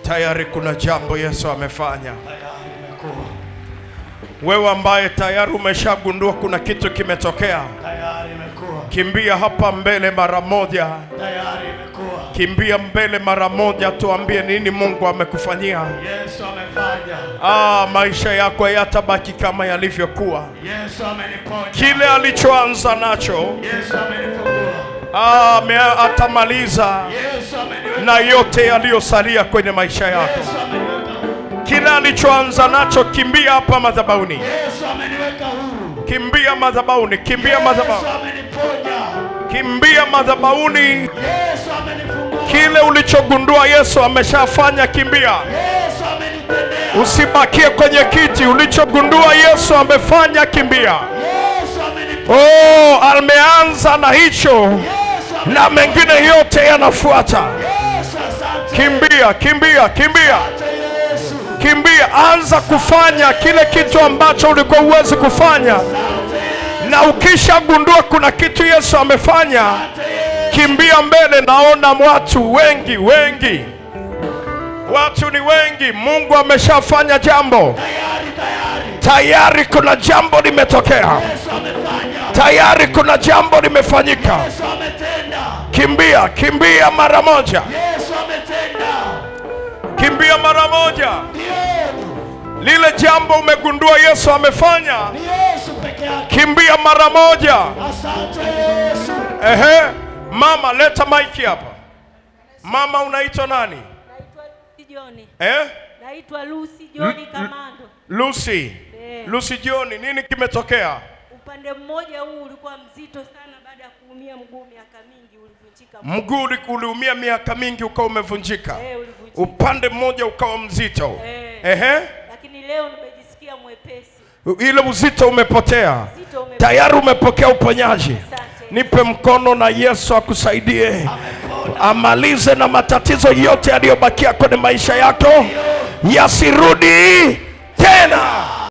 Tayari kuna jambo Yesu amefanya. Wewe ambaye tayari umeshagundua kuna kitu kimetokea, kimbia hapa mbele mara moja. Kimbia mbele mara moja, tuambie nini Mungu amekufanyia. Yesu amefanya. Maisha yako yatabaki kama yalivyokuwa. Yesu ameniponya. Kile alichoanza nacho Yesu amenifungua. Atamaliza. Yesu ameniweka. Na yote yaliyosalia kwenye maisha yako. Yesu ameniweka. Kile alichoanza nacho, kimbia hapa madhabahuni. Yesu ameniweka huru. Kimbia madhabahuni, kimbia madhabahuni. Yesu ameniponya. Kimbia madhabahuni. Yesu amenifungua. Kile ulichogundua Yesu ameshafanya, kimbia. Yesu amenitendea. Usibakie kwenye kiti, ulichogundua Yesu amefanya, kimbia. Yesu ameniponya. Ameanza na hicho, na mengine yote yanafuata. Yesu asante. Kimbia, kimbia, kimbia. Yesu. Kimbia, anza kufanya kile kitu ambacho ulikuwa huwezi kufanya. Na ukishagundua kuna kitu Yesu amefanya, kimbia mbele. Naona watu wengi. Watu ni wengi. Mungu ameshafanya jambo. Tayari kuna jambo limetokea. Tayari kuna jambo limefanyika. Kimbia, kimbia mara moja. Kimbia mara moja. Lile jambo umegundua Yesu amefanya, kimbia mara moja. Asante Yesu. Mama, leta maiki hapa. Mama, unaitwa nani? Naitwa John. Naitwa Lucy John Kamando. Lucy. Lucy John, nini kimetokea? Upande mmoja huu ulikuwa mzito sana baada ya kuumia mguu miaka mingi, ulivunjika. Mguu uliumia miaka mingi ukawa umevunjika. Ulivunjika. Upande mmoja ukawa mzito. Lakini leo nimejisikia mwepesi. Ile uzito umepotea. Tayari umepokea uponyaji. Nipe mkono na Yesu akusaidie. Amalize na matatizo yote yaliyobakia kwenye maisha yako, yasirudi tena.